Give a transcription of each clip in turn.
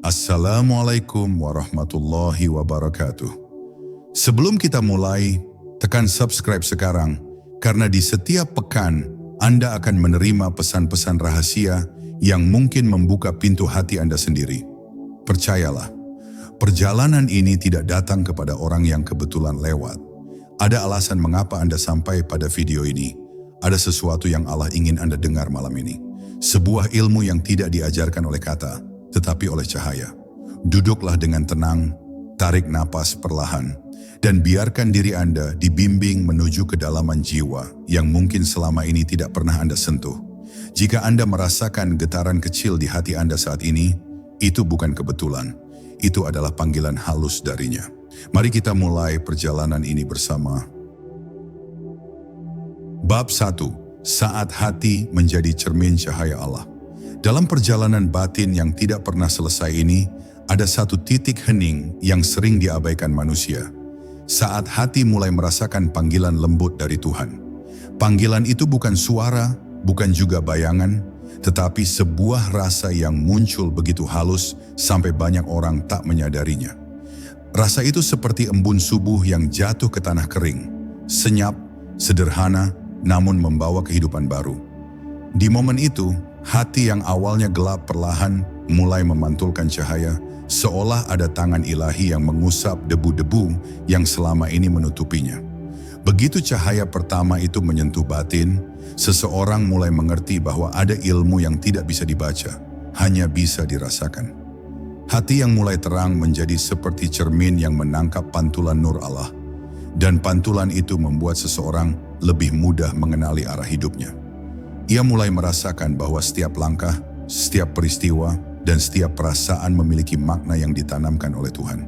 Assalamualaikum warahmatullahi wabarakatuh. Sebelum kita mulai, tekan subscribe sekarang karena di setiap pekan Anda akan menerima pesan-pesan rahasia yang mungkin membuka pintu hati Anda sendiri. Percayalah, perjalanan ini tidak datang kepada orang yang kebetulan lewat. Ada alasan mengapa Anda sampai pada video ini. Ada sesuatu yang Allah ingin Anda dengar malam ini. Sebuah ilmu yang tidak diajarkan oleh kata, tetapi oleh cahaya. Duduklah dengan tenang, tarik napas perlahan, dan biarkan diri Anda dibimbing menuju kedalaman jiwa yang mungkin selama ini tidak pernah Anda sentuh. Jika Anda merasakan getaran kecil di hati Anda saat ini, itu bukan kebetulan. Itu adalah panggilan halus darinya. Mari kita mulai perjalanan ini bersama. Bab 1. Saat hati menjadi cermin cahaya Allah. Dalam perjalanan batin yang tidak pernah selesai ini, ada satu titik hening yang sering diabaikan manusia. Saat hati mulai merasakan panggilan lembut dari Tuhan. Panggilan itu bukan suara, bukan juga bayangan, tetapi sebuah rasa yang muncul begitu halus sampai banyak orang tak menyadarinya. Rasa itu seperti embun subuh yang jatuh ke tanah kering, senyap, sederhana, namun membawa kehidupan baru. Di momen itu, hati yang awalnya gelap perlahan mulai memantulkan cahaya, seolah ada tangan ilahi yang mengusap debu-debu yang selama ini menutupinya. Begitu cahaya pertama itu menyentuh batin, seseorang mulai mengerti bahwa ada ilmu yang tidak bisa dibaca, hanya bisa dirasakan. Hati yang mulai terang menjadi seperti cermin yang menangkap pantulan nur Allah, dan pantulan itu membuat seseorang lebih mudah mengenali arah hidupnya. Ia mulai merasakan bahwa setiap langkah, setiap peristiwa, dan setiap perasaan memiliki makna yang ditanamkan oleh Tuhan.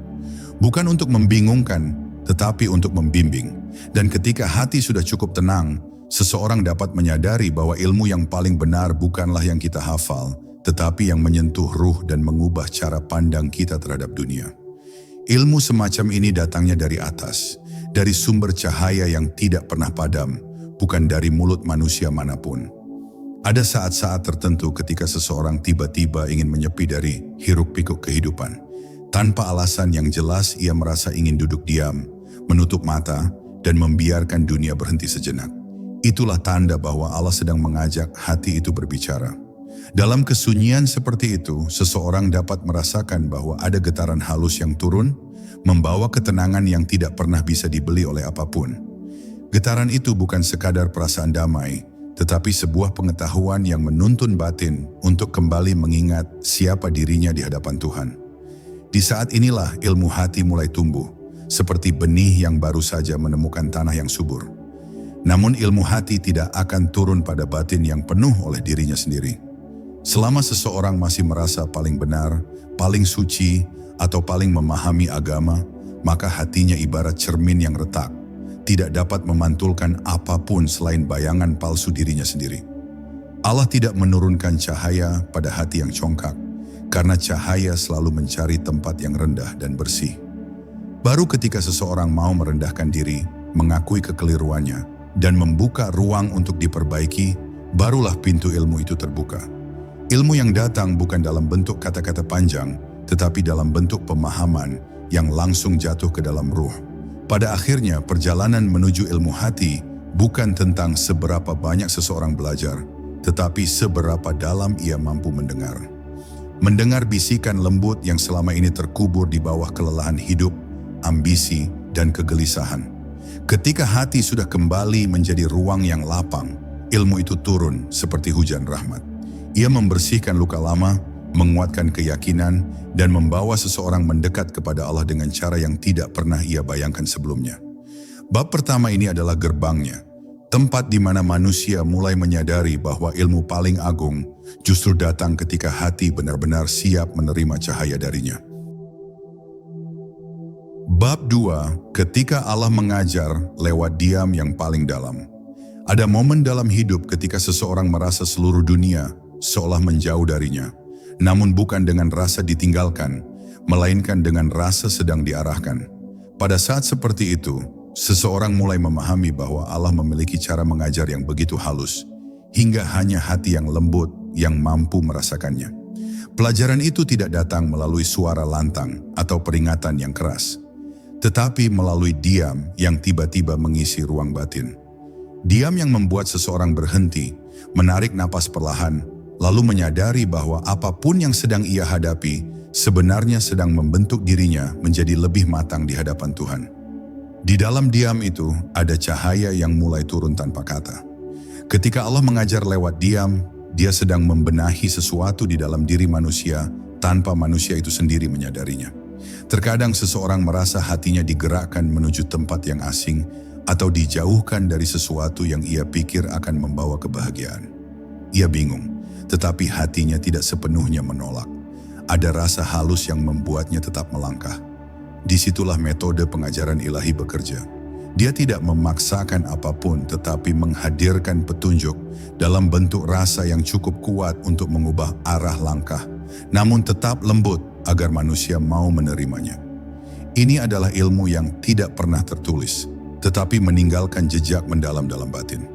Bukan untuk membingungkan, tetapi untuk membimbing. Dan ketika hati sudah cukup tenang, seseorang dapat menyadari bahwa ilmu yang paling benar bukanlah yang kita hafal, tetapi yang menyentuh ruh dan mengubah cara pandang kita terhadap dunia. Ilmu semacam ini datangnya dari atas, dari sumber cahaya yang tidak pernah padam, bukan dari mulut manusia manapun. Ada saat-saat tertentu ketika seseorang tiba-tiba ingin menyepi dari hiruk-pikuk kehidupan. Tanpa alasan yang jelas, ia merasa ingin duduk diam, menutup mata, dan membiarkan dunia berhenti sejenak. Itulah tanda bahwa Allah sedang mengajak hati itu berbicara. Dalam kesunyian seperti itu, seseorang dapat merasakan bahwa ada getaran halus yang turun, membawa ketenangan yang tidak pernah bisa dibeli oleh apapun. Getaran itu bukan sekadar perasaan damai, tetapi sebuah pengetahuan yang menuntun batin untuk kembali mengingat siapa dirinya di hadapan Tuhan. Di saat inilah ilmu hati mulai tumbuh, seperti benih yang baru saja menemukan tanah yang subur. Namun ilmu hati tidak akan turun pada batin yang penuh oleh dirinya sendiri. Selama seseorang masih merasa paling benar, paling suci, atau paling memahami agama, maka hatinya ibarat cermin yang retak, tidak dapat memantulkan apapun selain bayangan palsu dirinya sendiri. Allah tidak menurunkan cahaya pada hati yang congkak, karena cahaya selalu mencari tempat yang rendah dan bersih. Baru ketika seseorang mau merendahkan diri, mengakui kekeliruannya, dan membuka ruang untuk diperbaiki, barulah pintu ilmu itu terbuka. Ilmu yang datang bukan dalam bentuk kata-kata panjang, tetapi dalam bentuk pemahaman yang langsung jatuh ke dalam ruh. Pada akhirnya, perjalanan menuju ilmu hati bukan tentang seberapa banyak seseorang belajar, tetapi seberapa dalam ia mampu mendengar. Mendengar bisikan lembut yang selama ini terkubur di bawah kelelahan hidup, ambisi, dan kegelisahan. Ketika hati sudah kembali menjadi ruang yang lapang, ilmu itu turun seperti hujan rahmat. Ia membersihkan luka lama, menguatkan keyakinan, dan membawa seseorang mendekat kepada Allah dengan cara yang tidak pernah ia bayangkan sebelumnya. Bab pertama ini adalah gerbangnya, tempat di mana manusia mulai menyadari bahwa ilmu paling agung justru datang ketika hati benar-benar siap menerima cahaya darinya. Bab 2, ketika Allah mengajar lewat diam yang paling dalam. Ada momen dalam hidup ketika seseorang merasa seluruh dunia seolah menjauh darinya. Namun bukan dengan rasa ditinggalkan, melainkan dengan rasa sedang diarahkan. Pada saat seperti itu, seseorang mulai memahami bahwa Allah memiliki cara mengajar yang begitu halus, hingga hanya hati yang lembut yang mampu merasakannya. Pelajaran itu tidak datang melalui suara lantang atau peringatan yang keras, tetapi melalui diam yang tiba-tiba mengisi ruang batin. Diam yang membuat seseorang berhenti, menarik napas perlahan, lalu menyadari bahwa apapun yang sedang ia hadapi sebenarnya sedang membentuk dirinya menjadi lebih matang di hadapan Tuhan. Di dalam diam itu ada cahaya yang mulai turun tanpa kata. Ketika Allah mengajar lewat diam, Dia sedang membenahi sesuatu di dalam diri manusia tanpa manusia itu sendiri menyadarinya. Terkadang seseorang merasa hatinya digerakkan menuju tempat yang asing atau dijauhkan dari sesuatu yang ia pikir akan membawa kebahagiaan. Ia bingung, tetapi hatinya tidak sepenuhnya menolak. Ada rasa halus yang membuatnya tetap melangkah. Disitulah metode pengajaran ilahi bekerja. Dia tidak memaksakan apapun tetapi menghadirkan petunjuk dalam bentuk rasa yang cukup kuat untuk mengubah arah langkah, namun tetap lembut agar manusia mau menerimanya. Ini adalah ilmu yang tidak pernah tertulis, tetapi meninggalkan jejak mendalam dalam batin.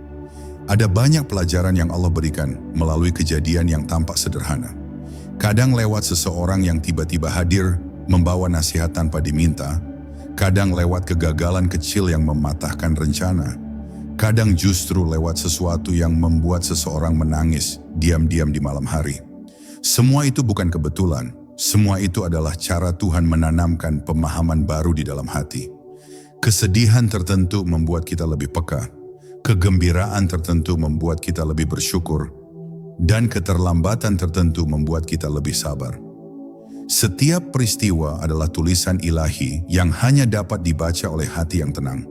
Ada banyak pelajaran yang Allah berikan melalui kejadian yang tampak sederhana. Kadang lewat seseorang yang tiba-tiba hadir, membawa nasihat tanpa diminta. Kadang lewat kegagalan kecil yang mematahkan rencana. Kadang justru lewat sesuatu yang membuat seseorang menangis diam-diam di malam hari. Semua itu bukan kebetulan. Semua itu adalah cara Tuhan menanamkan pemahaman baru di dalam hati. Kesedihan tertentu membuat kita lebih peka. Kegembiraan tertentu membuat kita lebih bersyukur. Dan keterlambatan tertentu membuat kita lebih sabar. Setiap peristiwa adalah tulisan ilahi yang hanya dapat dibaca oleh hati yang tenang.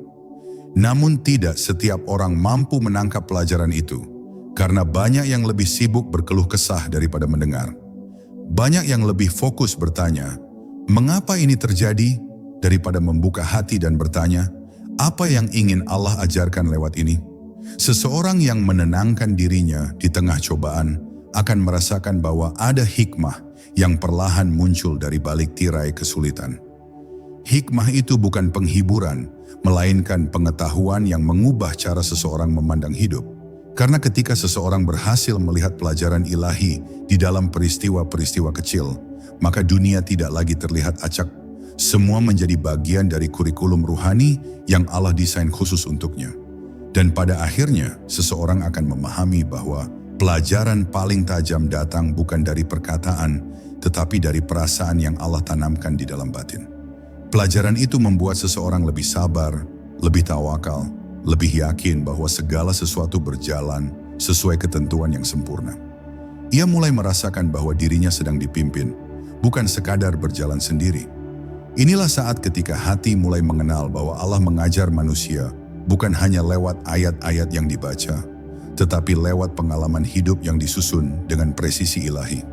Namun tidak setiap orang mampu menangkap pelajaran itu, karena banyak yang lebih sibuk berkeluh kesah daripada mendengar. Banyak yang lebih fokus bertanya, mengapa ini terjadi, daripada membuka hati dan bertanya, apa yang ingin Allah ajarkan lewat ini? Seseorang yang menenangkan dirinya di tengah cobaan akan merasakan bahwa ada hikmah yang perlahan muncul dari balik tirai kesulitan. Hikmah itu bukan penghiburan, melainkan pengetahuan yang mengubah cara seseorang memandang hidup. Karena ketika seseorang berhasil melihat pelajaran ilahi di dalam peristiwa-peristiwa kecil, maka dunia tidak lagi terlihat acak. Semua menjadi bagian dari kurikulum ruhani yang Allah desain khusus untuknya. Dan pada akhirnya, seseorang akan memahami bahwa pelajaran paling tajam datang bukan dari perkataan, tetapi dari perasaan yang Allah tanamkan di dalam batin. Pelajaran itu membuat seseorang lebih sabar, lebih tawakal, lebih yakin bahwa segala sesuatu berjalan sesuai ketentuan yang sempurna. Ia mulai merasakan bahwa dirinya sedang dipimpin, bukan sekadar berjalan sendiri. Inilah saat ketika hati mulai mengenal bahwa Allah mengajar manusia bukan hanya lewat ayat-ayat yang dibaca, tetapi lewat pengalaman hidup yang disusun dengan presisi ilahi.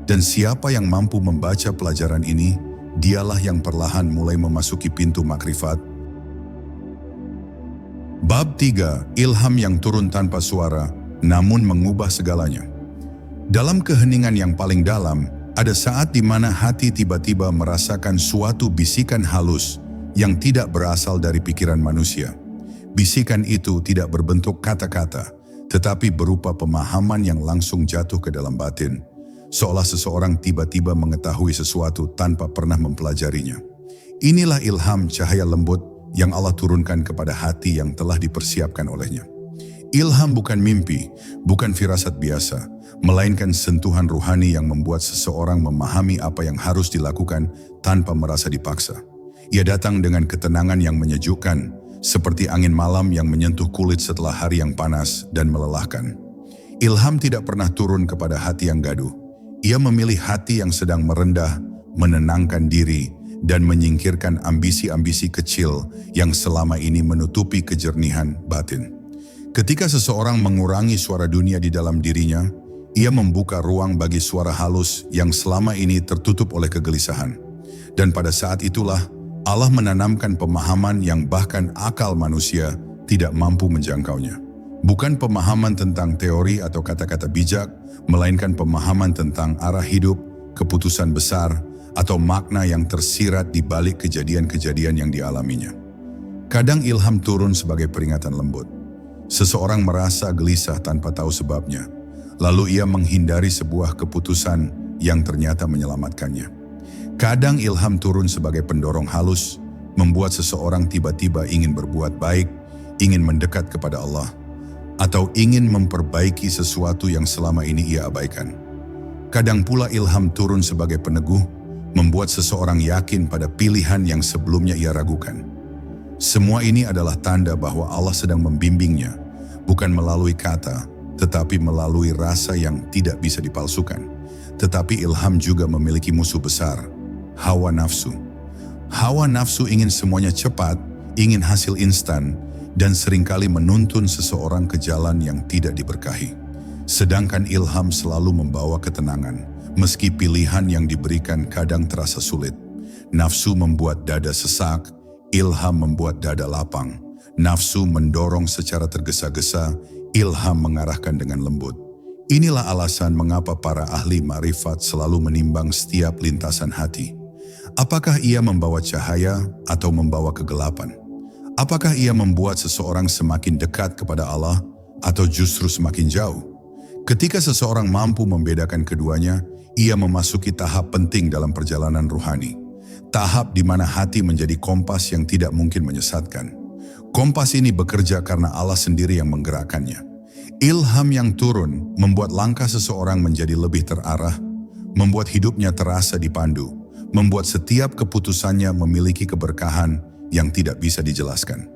Dan siapa yang mampu membaca pelajaran ini, dialah yang perlahan mulai memasuki pintu makrifat. Bab 3, ilham yang turun tanpa suara, namun mengubah segalanya. Dalam keheningan yang paling dalam, ada saat di mana hati tiba-tiba merasakan suatu bisikan halus yang tidak berasal dari pikiran manusia. Bisikan itu tidak berbentuk kata-kata, tetapi berupa pemahaman yang langsung jatuh ke dalam batin. Seolah seseorang tiba-tiba mengetahui sesuatu tanpa pernah mempelajarinya. Inilah ilham cahaya lembut yang Allah turunkan kepada hati yang telah dipersiapkan olehnya. Ilham bukan mimpi, bukan firasat biasa, melainkan sentuhan ruhani yang membuat seseorang memahami apa yang harus dilakukan tanpa merasa dipaksa. Ia datang dengan ketenangan yang menyejukkan, seperti angin malam yang menyentuh kulit setelah hari yang panas dan melelahkan. Ilham tidak pernah turun kepada hati yang gaduh. Ia memilih hati yang sedang merendah, menenangkan diri, dan menyingkirkan ambisi-ambisi kecil yang selama ini menutupi kejernihan batin. Ketika seseorang mengurangi suara dunia di dalam dirinya, ia membuka ruang bagi suara halus yang selama ini tertutup oleh kegelisahan. Dan pada saat itulah, Allah menanamkan pemahaman yang bahkan akal manusia tidak mampu menjangkaunya. Bukan pemahaman tentang teori atau kata-kata bijak, melainkan pemahaman tentang arah hidup, keputusan besar, atau makna yang tersirat di balik kejadian-kejadian yang dialaminya. Kadang ilham turun sebagai peringatan lembut. Seseorang merasa gelisah tanpa tahu sebabnya, lalu ia menghindari sebuah keputusan yang ternyata menyelamatkannya. Kadang ilham turun sebagai pendorong halus, membuat seseorang tiba-tiba ingin berbuat baik, ingin mendekat kepada Allah, atau ingin memperbaiki sesuatu yang selama ini ia abaikan. Kadang pula ilham turun sebagai peneguh, membuat seseorang yakin pada pilihan yang sebelumnya ia ragukan. Semua ini adalah tanda bahwa Allah sedang membimbingnya, bukan melalui kata, tetapi melalui rasa yang tidak bisa dipalsukan. Tetapi ilham juga memiliki musuh besar, hawa nafsu. Hawa nafsu ingin semuanya cepat, ingin hasil instan, dan seringkali menuntun seseorang ke jalan yang tidak diberkahi. Sedangkan ilham selalu membawa ketenangan, meski pilihan yang diberikan kadang terasa sulit. Nafsu membuat dada sesak, ilham membuat dada lapang. Nafsu mendorong secara tergesa-gesa, ilham mengarahkan dengan lembut. Inilah alasan mengapa para ahli ma'rifat selalu menimbang setiap lintasan hati. Apakah ia membawa cahaya atau membawa kegelapan? Apakah ia membuat seseorang semakin dekat kepada Allah atau justru semakin jauh? Ketika seseorang mampu membedakan keduanya, ia memasuki tahap penting dalam perjalanan ruhani. Tahap di mana hati menjadi kompas yang tidak mungkin menyesatkan. Kompas ini bekerja karena Allah sendiri yang menggerakkannya. Ilham yang turun membuat langkah seseorang menjadi lebih terarah, membuat hidupnya terasa dipandu, membuat setiap keputusannya memiliki keberkahan yang tidak bisa dijelaskan.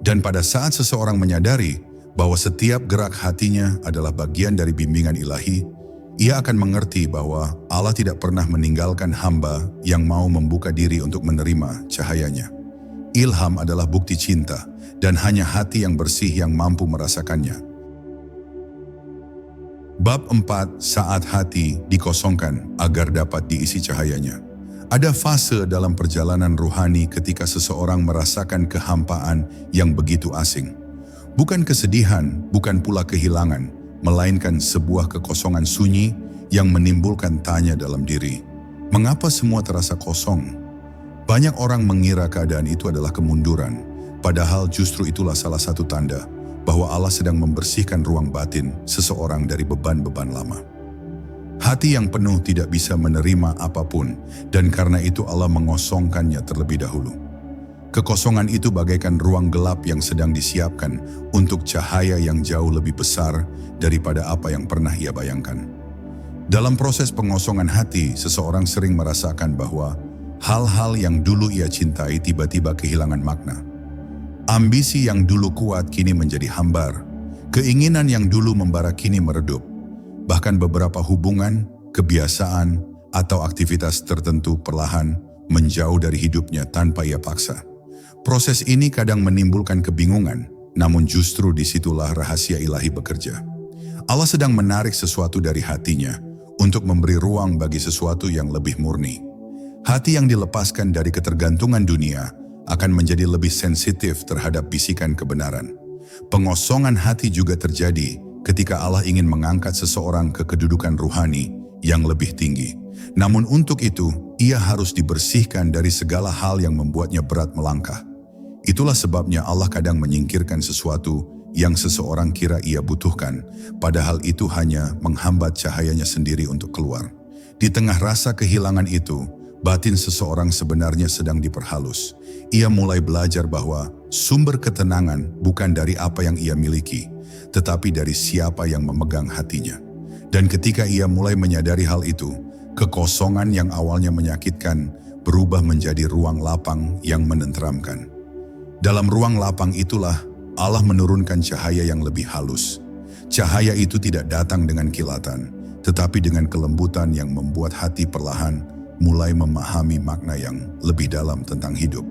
Dan pada saat seseorang menyadari bahwa setiap gerak hatinya adalah bagian dari bimbingan ilahi, ia akan mengerti bahwa Allah tidak pernah meninggalkan hamba yang mau membuka diri untuk menerima cahayanya. Ilham adalah bukti cinta, dan hanya hati yang bersih yang mampu merasakannya. Bab 4. Saat hati dikosongkan agar dapat diisi cahayanya. Ada fase dalam perjalanan ruhani ketika seseorang merasakan kehampaan yang begitu asing. Bukan kesedihan, bukan pula kehilangan, melainkan sebuah kekosongan sunyi yang menimbulkan tanya dalam diri. Mengapa semua terasa kosong? Banyak orang mengira keadaan itu adalah kemunduran, padahal justru itulah salah satu tanda bahwa Allah sedang membersihkan ruang batin seseorang dari beban-beban lama. Hati yang penuh tidak bisa menerima apapun, dan karena itu Allah mengosongkannya terlebih dahulu. Kekosongan itu bagaikan ruang gelap yang sedang disiapkan untuk cahaya yang jauh lebih besar daripada apa yang pernah ia bayangkan. Dalam proses pengosongan hati, seseorang sering merasakan bahwa hal-hal yang dulu ia cintai tiba-tiba kehilangan makna. Ambisi yang dulu kuat kini menjadi hambar. Keinginan yang dulu membara kini meredup. Bahkan beberapa hubungan, kebiasaan, atau aktivitas tertentu perlahan menjauh dari hidupnya tanpa ia paksa. Proses ini kadang menimbulkan kebingungan, namun justru disitulah rahasia ilahi bekerja. Allah sedang menarik sesuatu dari hatinya untuk memberi ruang bagi sesuatu yang lebih murni. Hati yang dilepaskan dari ketergantungan dunia akan menjadi lebih sensitif terhadap bisikan kebenaran. Pengosongan hati juga terjadi ketika Allah ingin mengangkat seseorang ke kedudukan ruhani yang lebih tinggi. Namun untuk itu, ia harus dibersihkan dari segala hal yang membuatnya berat melangkah. Itulah sebabnya Allah kadang menyingkirkan sesuatu yang seseorang kira ia butuhkan, padahal itu hanya menghambat cahayanya sendiri untuk keluar. Di tengah rasa kehilangan itu, batin seseorang sebenarnya sedang diperhalus. Ia mulai belajar bahwa sumber ketenangan bukan dari apa yang ia miliki, tetapi dari siapa yang memegang hatinya. Dan ketika ia mulai menyadari hal itu, kekosongan yang awalnya menyakitkan berubah menjadi ruang lapang yang menenteramkan. Dalam ruang lapang itulah Allah menurunkan cahaya yang lebih halus. Cahaya itu tidak datang dengan kilatan, tetapi dengan kelembutan yang membuat hati perlahan mulai memahami makna yang lebih dalam tentang hidup.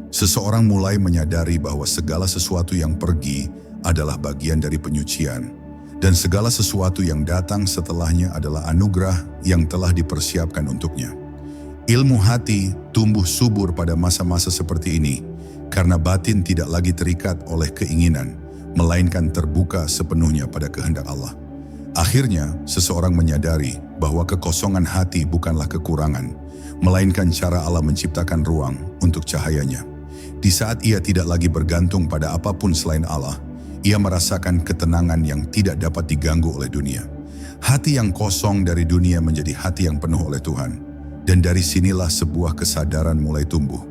Seseorang mulai menyadari bahwa segala sesuatu yang pergi adalah bagian dari penyucian, dan segala sesuatu yang datang setelahnya adalah anugerah yang telah dipersiapkan untuknya. Ilmu hati tumbuh subur pada masa-masa seperti ini, karena batin tidak lagi terikat oleh keinginan, melainkan terbuka sepenuhnya pada kehendak Allah. Akhirnya, seseorang menyadari bahwa kekosongan hati bukanlah kekurangan, melainkan cara Allah menciptakan ruang untuk cahayanya. Di saat ia tidak lagi bergantung pada apapun selain Allah, ia merasakan ketenangan yang tidak dapat diganggu oleh dunia. Hati yang kosong dari dunia menjadi hati yang penuh oleh Tuhan. Dan dari sinilah sebuah kesadaran mulai tumbuh.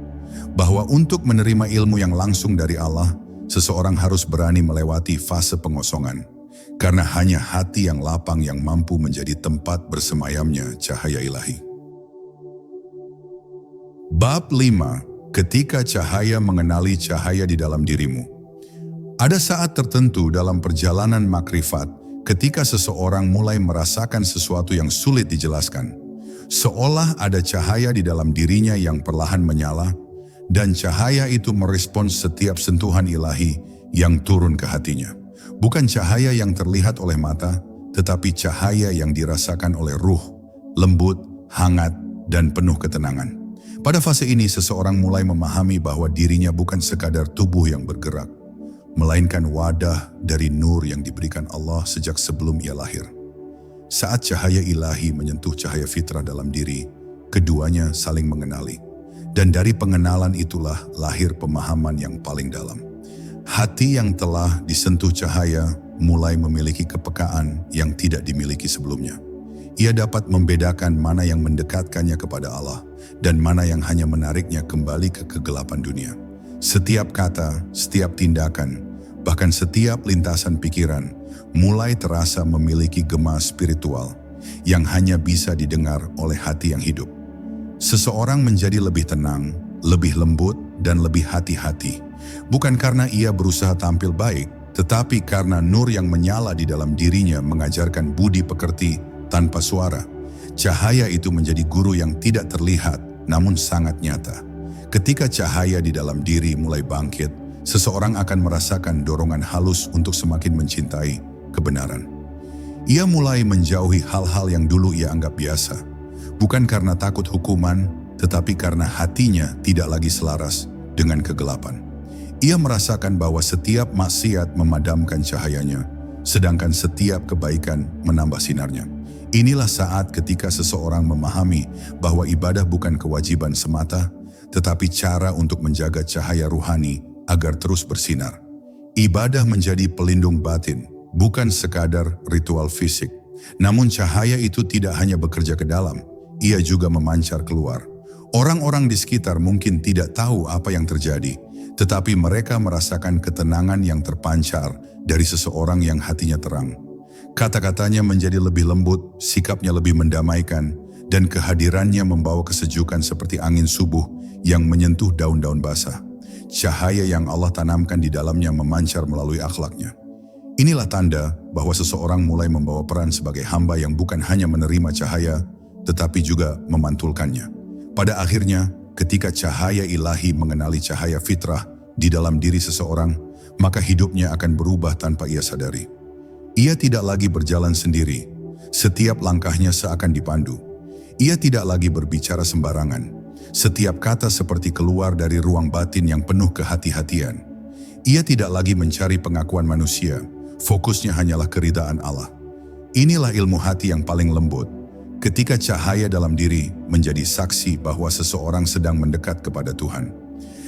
Bahwa untuk menerima ilmu yang langsung dari Allah, seseorang harus berani melewati fase pengosongan. Karena hanya hati yang lapang yang mampu menjadi tempat bersemayamnya cahaya ilahi. Bab 5. Ketika cahaya mengenali cahaya di dalam dirimu. Ada saat tertentu dalam perjalanan makrifat ketika seseorang mulai merasakan sesuatu yang sulit dijelaskan. Seolah ada cahaya di dalam dirinya yang perlahan menyala, dan cahaya itu merespons setiap sentuhan ilahi yang turun ke hatinya. Bukan cahaya yang terlihat oleh mata, tetapi cahaya yang dirasakan oleh ruh, lembut, hangat, dan penuh ketenangan. Pada fase ini seseorang mulai memahami bahwa dirinya bukan sekadar tubuh yang bergerak, melainkan wadah dari nur yang diberikan Allah sejak sebelum ia lahir. Saat cahaya ilahi menyentuh cahaya fitrah dalam diri, keduanya saling mengenali. Dan dari pengenalan itulah lahir pemahaman yang paling dalam. Hati yang telah disentuh cahaya mulai memiliki kepekaan yang tidak dimiliki sebelumnya. Ia dapat membedakan mana yang mendekatkannya kepada Allah dan mana yang hanya menariknya kembali ke kegelapan dunia. Setiap kata, setiap tindakan, bahkan setiap lintasan pikiran mulai terasa memiliki gema spiritual yang hanya bisa didengar oleh hati yang hidup. Seseorang menjadi lebih tenang, lebih lembut, dan lebih hati-hati. Bukan karena ia berusaha tampil baik, tetapi karena nur yang menyala di dalam dirinya mengajarkan budi pekerti tanpa suara. Cahaya itu menjadi guru yang tidak terlihat, namun sangat nyata. Ketika cahaya di dalam diri mulai bangkit, seseorang akan merasakan dorongan halus untuk semakin mencintai kebenaran. Ia mulai menjauhi hal-hal yang dulu ia anggap biasa, bukan karena takut hukuman, tetapi karena hatinya tidak lagi selaras dengan kegelapan. Ia merasakan bahwa setiap maksiat memadamkan cahayanya, sedangkan setiap kebaikan menambah sinarnya. Inilah saat ketika seseorang memahami bahwa ibadah bukan kewajiban semata, tetapi cara untuk menjaga cahaya ruhani agar terus bersinar. Ibadah menjadi pelindung batin, bukan sekadar ritual fisik. Namun cahaya itu tidak hanya bekerja ke dalam, ia juga memancar keluar. Orang-orang di sekitar mungkin tidak tahu apa yang terjadi, tetapi mereka merasakan ketenangan yang terpancar dari seseorang yang hatinya terang. Kata-katanya menjadi lebih lembut, sikapnya lebih mendamaikan, dan kehadirannya membawa kesejukan seperti angin subuh yang menyentuh daun-daun basah. Cahaya yang Allah tanamkan di dalamnya memancar melalui akhlaknya. Inilah tanda bahwa seseorang mulai membawa peran sebagai hamba yang bukan hanya menerima cahaya, tetapi juga memantulkannya. Pada akhirnya, ketika cahaya ilahi mengenali cahaya fitrah di dalam diri seseorang, maka hidupnya akan berubah tanpa ia sadari. Ia tidak lagi berjalan sendiri, setiap langkahnya seakan dipandu. Ia tidak lagi berbicara sembarangan, setiap kata seperti keluar dari ruang batin yang penuh kehati-hatian. Ia tidak lagi mencari pengakuan manusia, fokusnya hanyalah keridaan Allah. Inilah ilmu hati yang paling lembut, ketika cahaya dalam diri menjadi saksi bahwa seseorang sedang mendekat kepada Tuhan.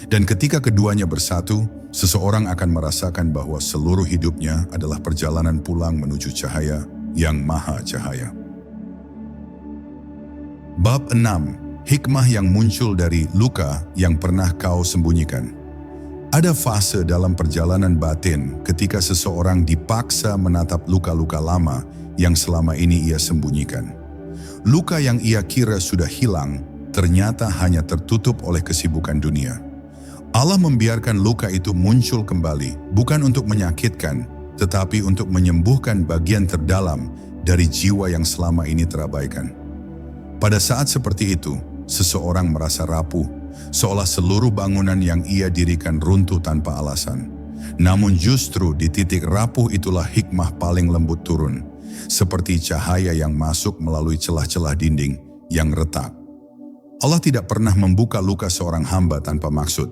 Dan ketika keduanya bersatu, seseorang akan merasakan bahwa seluruh hidupnya adalah perjalanan pulang menuju cahaya yang maha cahaya. Bab 6. Hikmah yang muncul dari luka yang pernah kau sembunyikan. Ada fase dalam perjalanan batin ketika seseorang dipaksa menatap luka-luka lama yang selama ini ia sembunyikan. Luka yang ia kira sudah hilang, ternyata hanya tertutup oleh kesibukan dunia. Allah membiarkan luka itu muncul kembali, bukan untuk menyakitkan, tetapi untuk menyembuhkan bagian terdalam dari jiwa yang selama ini terabaikan. Pada saat seperti itu, seseorang merasa rapuh, seolah seluruh bangunan yang ia dirikan runtuh tanpa alasan. Namun justru di titik rapuh itulah hikmah paling lembut turun, seperti cahaya yang masuk melalui celah-celah dinding yang retak. Allah tidak pernah membuka luka seorang hamba tanpa maksud.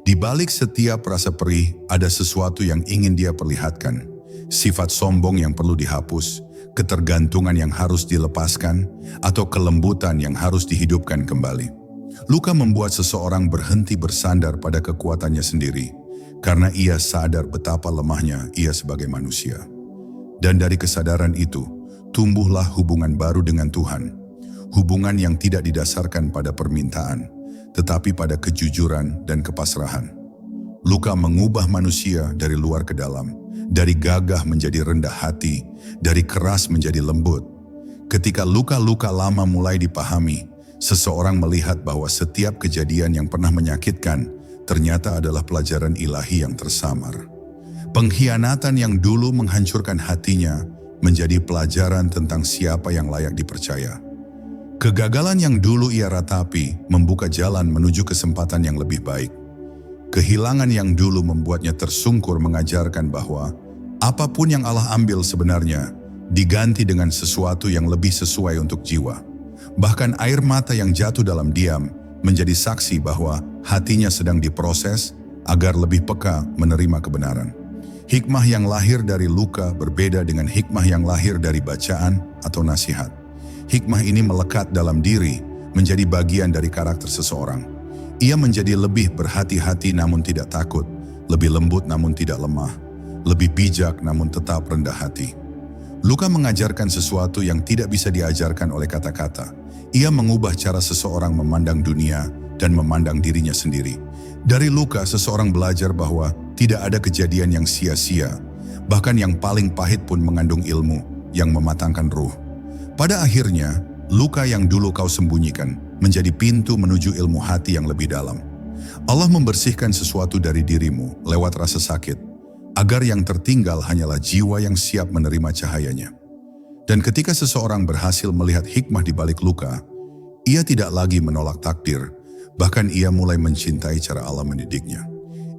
Di balik setiap rasa perih ada sesuatu yang ingin Dia perlihatkan. Sifat sombong yang perlu dihapus, ketergantungan yang harus dilepaskan, atau kelembutan yang harus dihidupkan kembali. Luka membuat seseorang berhenti bersandar pada kekuatannya sendiri, karena ia sadar betapa lemahnya ia sebagai manusia. Dan dari kesadaran itu, tumbuhlah hubungan baru dengan Tuhan. Hubungan yang tidak didasarkan pada permintaan, tetapi pada kejujuran dan kepasrahan. Luka mengubah manusia dari luar ke dalam, dari gagah menjadi rendah hati, dari keras menjadi lembut. Ketika luka-luka lama mulai dipahami, seseorang melihat bahwa setiap kejadian yang pernah menyakitkan ternyata adalah pelajaran ilahi yang tersamar. Pengkhianatan yang dulu menghancurkan hatinya menjadi pelajaran tentang siapa yang layak dipercaya. Kegagalan yang dulu ia ratapi membuka jalan menuju kesempatan yang lebih baik. Kehilangan yang dulu membuatnya tersungkur mengajarkan bahwa apapun yang Allah ambil sebenarnya diganti dengan sesuatu yang lebih sesuai untuk jiwa. Bahkan air mata yang jatuh dalam diam menjadi saksi bahwa hatinya sedang diproses agar lebih peka menerima kebenaran. Hikmah yang lahir dari luka berbeda dengan hikmah yang lahir dari bacaan atau nasihat. Hikmah ini melekat dalam diri, menjadi bagian dari karakter seseorang. Ia menjadi lebih berhati-hati namun tidak takut, lebih lembut namun tidak lemah, lebih bijak namun tetap rendah hati. Luka mengajarkan sesuatu yang tidak bisa diajarkan oleh kata-kata. Ia mengubah cara seseorang memandang dunia dan memandang dirinya sendiri. Dari luka, seseorang belajar bahwa tidak ada kejadian yang sia-sia, bahkan yang paling pahit pun mengandung ilmu yang mematangkan ruh. Pada akhirnya, luka yang dulu kau sembunyikan menjadi pintu menuju ilmu hati yang lebih dalam. Allah membersihkan sesuatu dari dirimu lewat rasa sakit, agar yang tertinggal hanyalah jiwa yang siap menerima cahayanya. Dan ketika seseorang berhasil melihat hikmah di balik luka, ia tidak lagi menolak takdir, bahkan ia mulai mencintai cara Allah mendidiknya.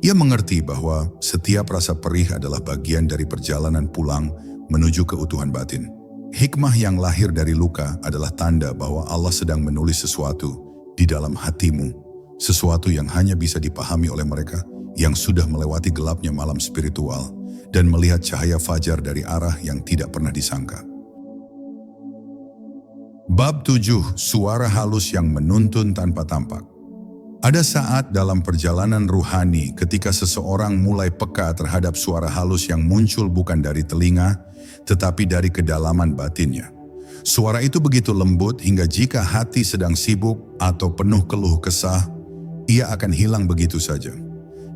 Ia mengerti bahwa setiap rasa perih adalah bagian dari perjalanan pulang menuju keutuhan batin. Hikmah yang lahir dari luka adalah tanda bahwa Allah sedang menulis sesuatu di dalam hatimu, sesuatu yang hanya bisa dipahami oleh mereka yang sudah melewati gelapnya malam spiritual dan melihat cahaya fajar dari arah yang tidak pernah disangka. Bab 7. Suara halus yang menuntun tanpa tampak. Ada saat dalam perjalanan ruhani ketika seseorang mulai peka terhadap suara halus yang muncul bukan dari telinga, tetapi dari kedalaman batinnya. Suara itu begitu lembut hingga jika hati sedang sibuk atau penuh keluh kesah, ia akan hilang begitu saja.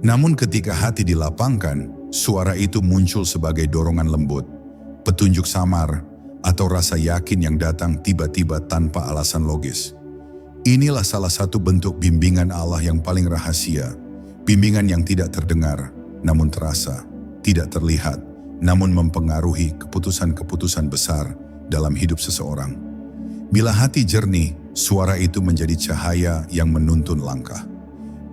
Namun ketika hati dilapangkan, suara itu muncul sebagai dorongan lembut, petunjuk samar, atau rasa yakin yang datang tiba-tiba tanpa alasan logis. Inilah salah satu bentuk bimbingan Allah yang paling rahasia, bimbingan yang tidak terdengar, namun terasa, tidak terlihat, namun mempengaruhi keputusan-keputusan besar dalam hidup seseorang. Bila hati jernih, suara itu menjadi cahaya yang menuntun langkah.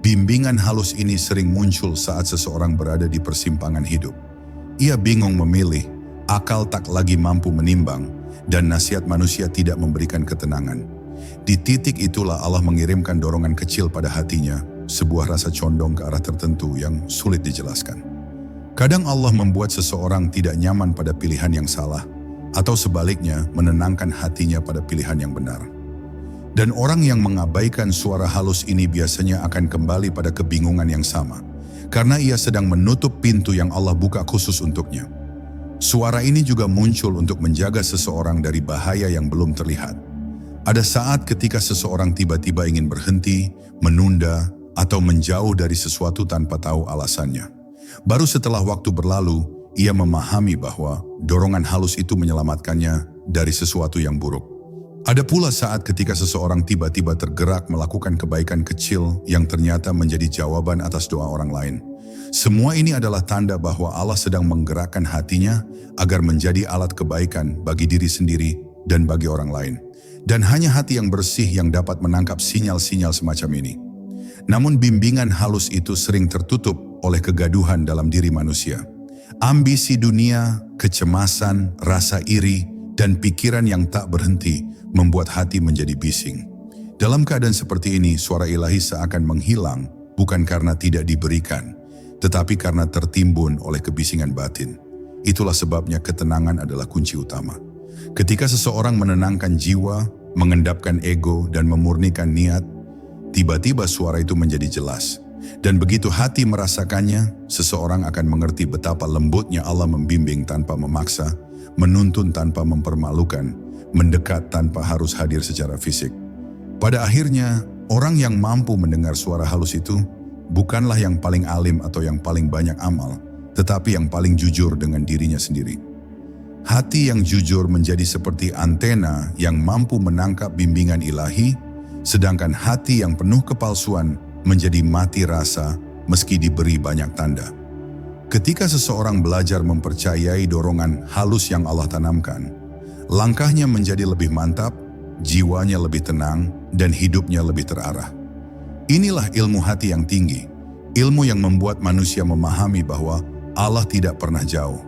Bimbingan halus ini sering muncul saat seseorang berada di persimpangan hidup. Ia bingung memilih, akal tak lagi mampu menimbang, dan nasihat manusia tidak memberikan ketenangan. Di titik itulah Allah mengirimkan dorongan kecil pada hatinya, sebuah rasa condong ke arah tertentu yang sulit dijelaskan. Kadang Allah membuat seseorang tidak nyaman pada pilihan yang salah, atau sebaliknya menenangkan hatinya pada pilihan yang benar. Dan orang yang mengabaikan suara halus ini biasanya akan kembali pada kebingungan yang sama, karena ia sedang menutup pintu yang Allah buka khusus untuknya. Suara ini juga muncul untuk menjaga seseorang dari bahaya yang belum terlihat. Ada saat ketika seseorang tiba-tiba ingin berhenti, menunda, atau menjauh dari sesuatu tanpa tahu alasannya. Baru setelah waktu berlalu, ia memahami bahwa dorongan halus itu menyelamatkannya dari sesuatu yang buruk. Ada pula saat ketika seseorang tiba-tiba tergerak melakukan kebaikan kecil yang ternyata menjadi jawaban atas doa orang lain. Semua ini adalah tanda bahwa Allah sedang menggerakkan hatinya agar menjadi alat kebaikan bagi diri sendiri dan bagi orang lain. Dan hanya hati yang bersih yang dapat menangkap sinyal-sinyal semacam ini. Namun bimbingan halus itu sering tertutup oleh kegaduhan dalam diri manusia. Ambisi dunia, kecemasan, rasa iri, dan pikiran yang tak berhenti membuat hati menjadi bising. Dalam keadaan seperti ini, suara ilahi seakan menghilang bukan karena tidak diberikan, tetapi karena tertimbun oleh kebisingan batin. Itulah sebabnya ketenangan adalah kunci utama. Ketika seseorang menenangkan jiwa, mengendapkan ego, dan memurnikan niat, tiba-tiba suara itu menjadi jelas. Dan begitu hati merasakannya, seseorang akan mengerti betapa lembutnya Allah membimbing tanpa memaksa, menuntun tanpa mempermalukan, mendekat tanpa harus hadir secara fisik. Pada akhirnya, orang yang mampu mendengar suara halus itu bukanlah yang paling alim atau yang paling banyak amal, tetapi yang paling jujur dengan dirinya sendiri. Hati yang jujur menjadi seperti antena yang mampu menangkap bimbingan ilahi, sedangkan hati yang penuh kepalsuan menjadi mati rasa meski diberi banyak tanda. Ketika seseorang belajar mempercayai dorongan halus yang Allah tanamkan, langkahnya menjadi lebih mantap, jiwanya lebih tenang, dan hidupnya lebih terarah. Inilah ilmu hati yang tinggi, ilmu yang membuat manusia memahami bahwa Allah tidak pernah jauh.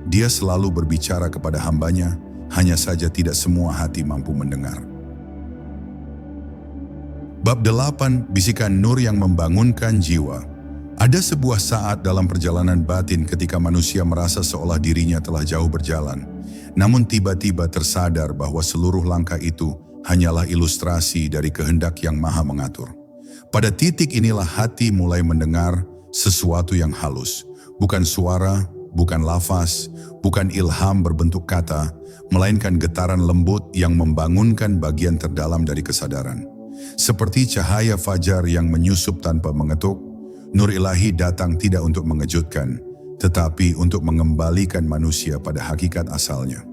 Dia selalu berbicara kepada hambanya, hanya saja tidak semua hati mampu mendengar. Bab 8, bisikan nur yang membangunkan jiwa. Ada sebuah saat dalam perjalanan batin ketika manusia merasa seolah dirinya telah jauh berjalan, namun tiba-tiba tersadar bahwa seluruh langkah itu hanyalah ilustrasi dari kehendak yang maha mengatur. Pada titik inilah hati mulai mendengar sesuatu yang halus, bukan suara, bukan lafaz, bukan ilham berbentuk kata, melainkan getaran lembut yang membangunkan bagian terdalam dari kesadaran. Seperti cahaya fajar yang menyusup tanpa mengetuk, nur ilahi datang tidak untuk mengejutkan, tetapi untuk mengembalikan manusia pada hakikat asalnya.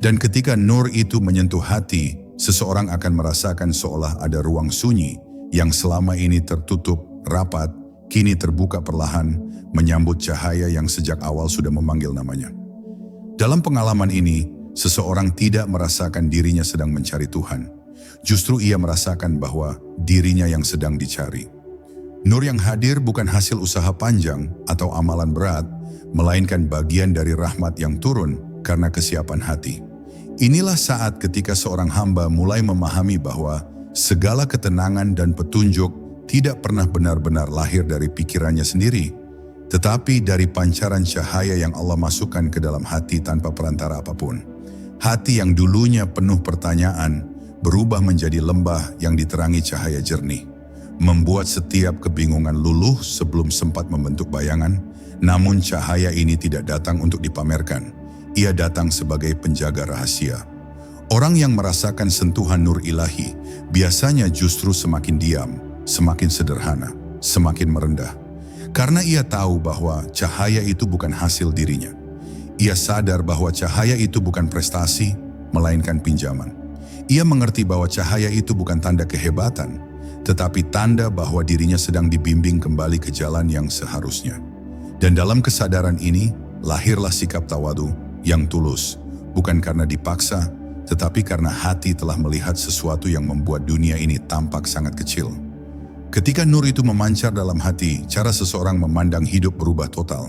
Dan ketika nur itu menyentuh hati, seseorang akan merasakan seolah ada ruang sunyi yang selama ini tertutup rapat, kini terbuka perlahan, menyambut cahaya yang sejak awal sudah memanggil namanya. Dalam pengalaman ini, seseorang tidak merasakan dirinya sedang mencari Tuhan. Justru ia merasakan bahwa dirinya yang sedang dicari. Nur yang hadir bukan hasil usaha panjang atau amalan berat, melainkan bagian dari rahmat yang turun karena kesiapan hati. Inilah saat ketika seorang hamba mulai memahami bahwa segala ketenangan dan petunjuk tidak pernah benar-benar lahir dari pikirannya sendiri, tetapi dari pancaran cahaya yang Allah masukkan ke dalam hati tanpa perantara apapun. Hati yang dulunya penuh pertanyaan berubah menjadi lembah yang diterangi cahaya jernih, membuat setiap kebingungan luluh sebelum sempat membentuk bayangan. Namun cahaya ini tidak datang untuk dipamerkan, ia datang sebagai penjaga rahasia. Orang yang merasakan sentuhan nur ilahi biasanya justru semakin diam, semakin sederhana, semakin merendah. Karena ia tahu bahwa cahaya itu bukan hasil dirinya. Ia sadar bahwa cahaya itu bukan prestasi, melainkan pinjaman. Ia mengerti bahwa cahaya itu bukan tanda kehebatan, tetapi tanda bahwa dirinya sedang dibimbing kembali ke jalan yang seharusnya. Dan dalam kesadaran ini, lahirlah sikap tawadu yang tulus, bukan karena dipaksa, tetapi karena hati telah melihat sesuatu yang membuat dunia ini tampak sangat kecil. Ketika nur itu memancar dalam hati, cara seseorang memandang hidup berubah total.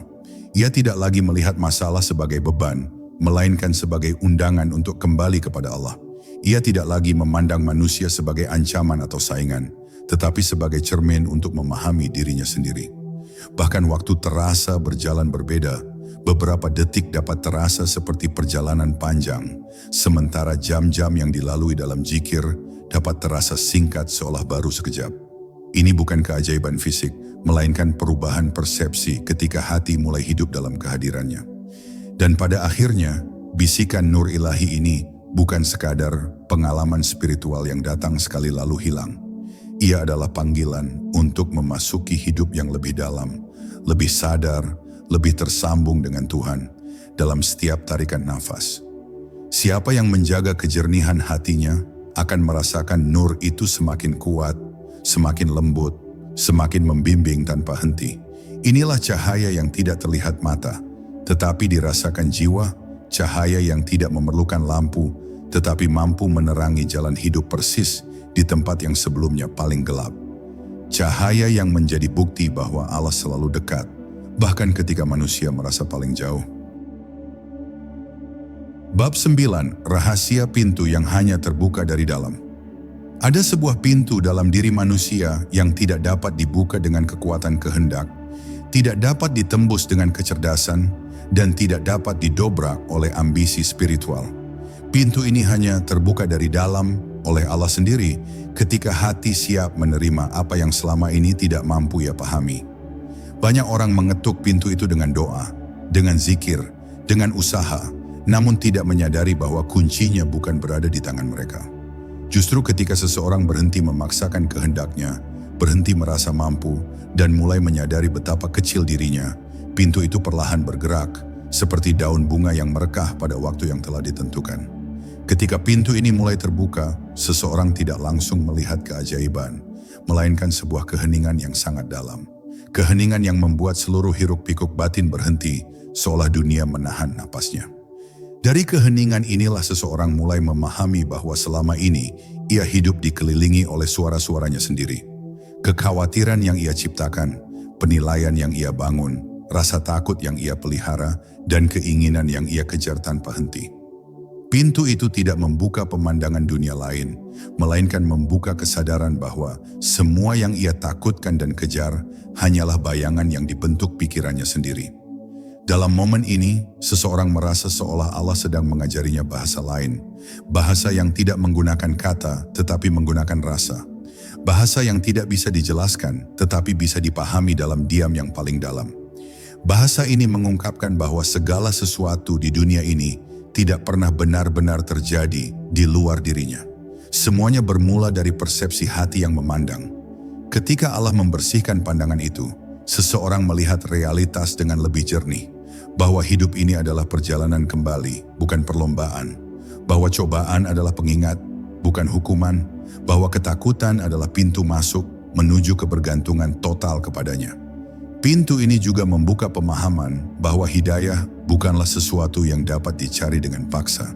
Ia tidak lagi melihat masalah sebagai beban, melainkan sebagai undangan untuk kembali kepada Allah. Ia tidak lagi memandang manusia sebagai ancaman atau saingan, tetapi sebagai cermin untuk memahami dirinya sendiri. Bahkan waktu terasa berjalan berbeda, beberapa detik dapat terasa seperti perjalanan panjang, sementara jam-jam yang dilalui dalam zikir dapat terasa singkat seolah baru sekejap. Ini bukan keajaiban fisik, melainkan perubahan persepsi ketika hati mulai hidup dalam kehadirannya. Dan pada akhirnya, bisikan nur ilahi ini bukan sekadar pengalaman spiritual yang datang sekali lalu hilang. Ia adalah panggilan untuk memasuki hidup yang lebih dalam, lebih sadar, lebih tersambung dengan Tuhan dalam setiap tarikan nafas. Siapa yang menjaga kejernihan hatinya akan merasakan nur itu semakin kuat, semakin lembut, semakin membimbing tanpa henti. Inilah cahaya yang tidak terlihat mata, tetapi dirasakan jiwa, cahaya yang tidak memerlukan lampu, tetapi mampu menerangi jalan hidup persis di tempat yang sebelumnya paling gelap. Cahaya yang menjadi bukti bahwa Allah selalu dekat, bahkan ketika manusia merasa paling jauh. Bab 9, rahasia pintu yang hanya terbuka dari dalam. Ada sebuah pintu dalam diri manusia yang tidak dapat dibuka dengan kekuatan kehendak, tidak dapat ditembus dengan kecerdasan, dan tidak dapat didobrak oleh ambisi spiritual. Pintu ini hanya terbuka dari dalam oleh Allah sendiri ketika hati siap menerima apa yang selama ini tidak mampu ia pahami. Banyak orang mengetuk pintu itu dengan doa, dengan zikir, dengan usaha, namun tidak menyadari bahwa kuncinya bukan berada di tangan mereka. Justru ketika seseorang berhenti memaksakan kehendaknya, berhenti merasa mampu, dan mulai menyadari betapa kecil dirinya, pintu itu perlahan bergerak, seperti daun bunga yang merekah pada waktu yang telah ditentukan. Ketika pintu ini mulai terbuka, seseorang tidak langsung melihat keajaiban, melainkan sebuah keheningan yang sangat dalam. Keheningan yang membuat seluruh hiruk-pikuk batin berhenti, seolah dunia menahan napasnya. Dari keheningan inilah seseorang mulai memahami bahwa selama ini ia hidup dikelilingi oleh suara-suaranya sendiri. Kekhawatiran yang ia ciptakan, penilaian yang ia bangun, rasa takut yang ia pelihara, dan keinginan yang ia kejar tanpa henti. Pintu itu tidak membuka pemandangan dunia lain, melainkan membuka kesadaran bahwa semua yang ia takutkan dan kejar hanyalah bayangan yang dibentuk pikirannya sendiri. Dalam momen ini, seseorang merasa seolah Allah sedang mengajarinya bahasa lain, bahasa yang tidak menggunakan kata tetapi menggunakan rasa, bahasa yang tidak bisa dijelaskan tetapi bisa dipahami dalam diam yang paling dalam. Bahasa ini mengungkapkan bahwa segala sesuatu di dunia ini tidak pernah benar-benar terjadi di luar dirinya. Semuanya bermula dari persepsi hati yang memandang. Ketika Allah membersihkan pandangan itu, seseorang melihat realitas dengan lebih jernih, bahwa hidup ini adalah perjalanan kembali, bukan perlombaan, bahwa cobaan adalah pengingat, bukan hukuman, bahwa ketakutan adalah pintu masuk menuju kebergantungan total kepadanya. Pintu ini juga membuka pemahaman bahwa hidayah bukanlah sesuatu yang dapat dicari dengan paksa.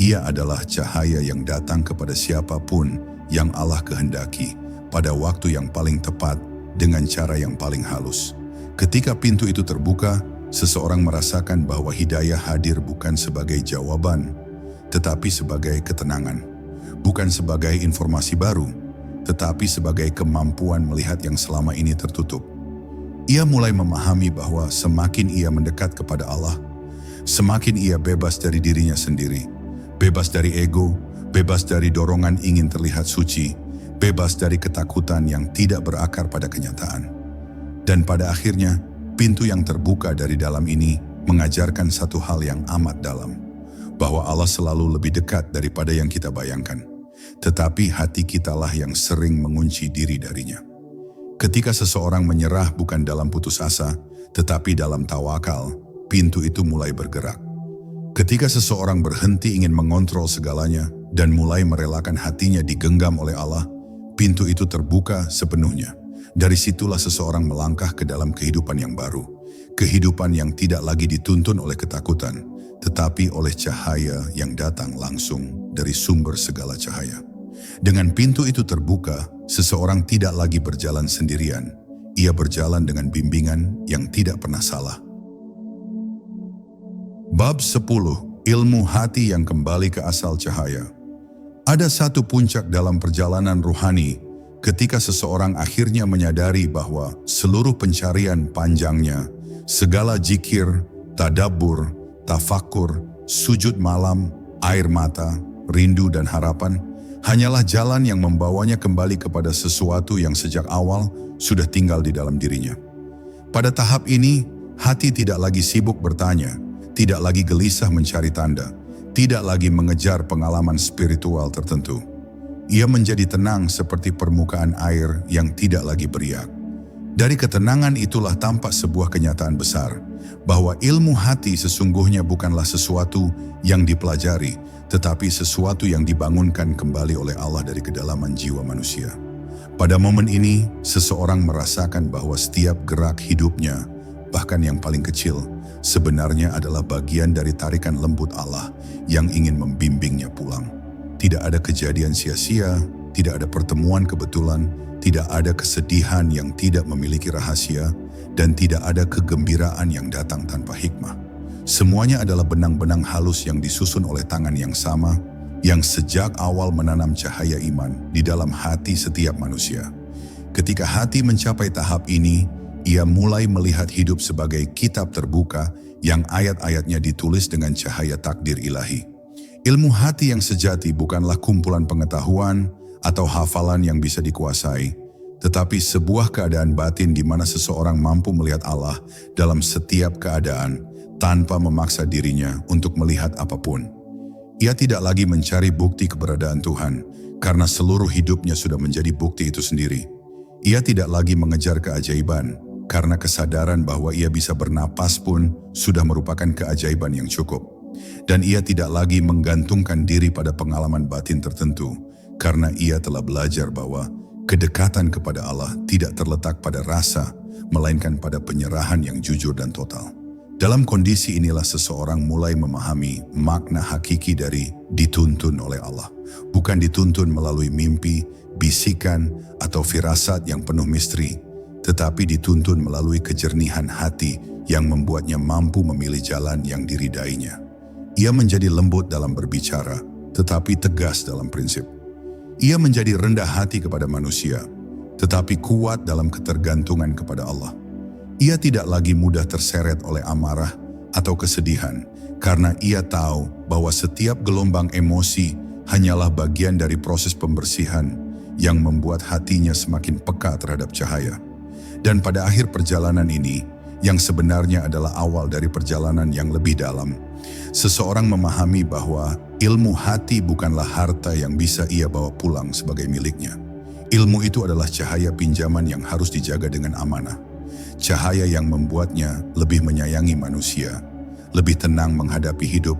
Ia adalah cahaya yang datang kepada siapapun yang Allah kehendaki pada waktu yang paling tepat dengan cara yang paling halus. Ketika pintu itu terbuka, seseorang merasakan bahwa hidayah hadir bukan sebagai jawaban, tetapi sebagai ketenangan. Bukan sebagai informasi baru, tetapi sebagai kemampuan melihat yang selama ini tertutup. Ia mulai memahami bahwa semakin ia mendekat kepada Allah, semakin ia bebas dari dirinya sendiri, bebas dari ego, bebas dari dorongan ingin terlihat suci, bebas dari ketakutan yang tidak berakar pada kenyataan. Dan pada akhirnya, pintu yang terbuka dari dalam ini mengajarkan satu hal yang amat dalam, bahwa Allah selalu lebih dekat daripada yang kita bayangkan, tetapi hati kitalah yang sering mengunci diri darinya. Ketika seseorang menyerah bukan dalam putus asa, tetapi dalam tawakal, pintu itu mulai bergerak. Ketika seseorang berhenti ingin mengontrol segalanya dan mulai merelakan hatinya digenggam oleh Allah, pintu itu terbuka sepenuhnya. Dari situlah seseorang melangkah ke dalam kehidupan yang baru. Kehidupan yang tidak lagi dituntun oleh ketakutan, tetapi oleh cahaya yang datang langsung dari sumber segala cahaya. Dengan pintu itu terbuka, seseorang tidak lagi berjalan sendirian. Ia berjalan dengan bimbingan yang tidak pernah salah. Bab 10. Ilmu hati yang kembali ke asal cahaya. Ada satu puncak dalam perjalanan ruhani ketika seseorang akhirnya menyadari bahwa seluruh pencarian panjangnya, segala zikir, tadabbur, tafakur, sujud malam, air mata, rindu dan harapan, hanyalah jalan yang membawanya kembali kepada sesuatu yang sejak awal sudah tinggal di dalam dirinya. Pada tahap ini, hati tidak lagi sibuk bertanya, tidak lagi gelisah mencari tanda, tidak lagi mengejar pengalaman spiritual tertentu. Ia menjadi tenang seperti permukaan air yang tidak lagi beriak. Dari ketenangan itulah tampak sebuah kenyataan besar, bahwa ilmu hati sesungguhnya bukanlah sesuatu yang dipelajari, tetapi sesuatu yang dibangunkan kembali oleh Allah dari kedalaman jiwa manusia. Pada momen ini, seseorang merasakan bahwa setiap gerak hidupnya, bahkan yang paling kecil, sebenarnya adalah bagian dari tarikan lembut Allah yang ingin membimbingnya pulang. Tidak ada kejadian sia-sia, tidak ada pertemuan kebetulan, tidak ada kesedihan yang tidak memiliki rahasia, dan tidak ada kegembiraan yang datang tanpa hikmah. Semuanya adalah benang-benang halus yang disusun oleh tangan yang sama, yang sejak awal menanam cahaya iman di dalam hati setiap manusia. Ketika hati mencapai tahap ini, ia mulai melihat hidup sebagai kitab terbuka yang ayat-ayatnya ditulis dengan cahaya takdir ilahi. Ilmu hati yang sejati bukanlah kumpulan pengetahuan atau hafalan yang bisa dikuasai, tetapi sebuah keadaan batin di mana seseorang mampu melihat Allah dalam setiap keadaan, tanpa memaksa dirinya untuk melihat apapun. Ia tidak lagi mencari bukti keberadaan Tuhan, karena seluruh hidupnya sudah menjadi bukti itu sendiri. Ia tidak lagi mengejar keajaiban, karena kesadaran bahwa ia bisa bernapas pun sudah merupakan keajaiban yang cukup. Dan ia tidak lagi menggantungkan diri pada pengalaman batin tertentu, karena ia telah belajar bahwa kedekatan kepada Allah tidak terletak pada rasa, melainkan pada penyerahan yang jujur dan total. Dalam kondisi inilah seseorang mulai memahami makna hakiki dari dituntun oleh Allah. Bukan dituntun melalui mimpi, bisikan, atau firasat yang penuh misteri, tetapi dituntun melalui kejernihan hati yang membuatnya mampu memilih jalan yang diridainya. Ia menjadi lembut dalam berbicara, tetapi tegas dalam prinsip. Ia menjadi rendah hati kepada manusia, tetapi kuat dalam ketergantungan kepada Allah. Ia tidak lagi mudah terseret oleh amarah atau kesedihan, karena ia tahu bahwa setiap gelombang emosi hanyalah bagian dari proses pembersihan yang membuat hatinya semakin peka terhadap cahaya. Dan pada akhir perjalanan ini, yang sebenarnya adalah awal dari perjalanan yang lebih dalam, seseorang memahami bahwa ilmu hati bukanlah harta yang bisa ia bawa pulang sebagai miliknya. Ilmu itu adalah cahaya pinjaman yang harus dijaga dengan amanah. Cahaya yang membuatnya lebih menyayangi manusia, lebih tenang menghadapi hidup,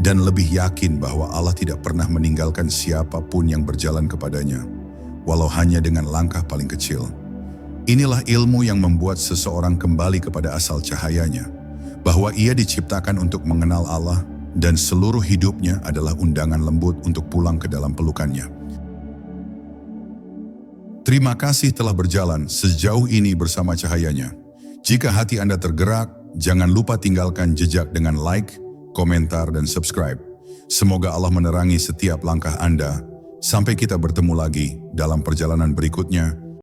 dan lebih yakin bahwa Allah tidak pernah meninggalkan siapapun yang berjalan kepadanya, walau hanya dengan langkah paling kecil. Inilah ilmu yang membuat seseorang kembali kepada asal cahayanya, bahwa ia diciptakan untuk mengenal Allah dan seluruh hidupnya adalah undangan lembut untuk pulang ke dalam pelukannya. Terima kasih telah berjalan sejauh ini bersama cahayanya. Jika hati Anda tergerak, jangan lupa tinggalkan jejak dengan like, komentar, dan subscribe. Semoga Allah menerangi setiap langkah Anda. Sampai kita bertemu lagi dalam perjalanan berikutnya.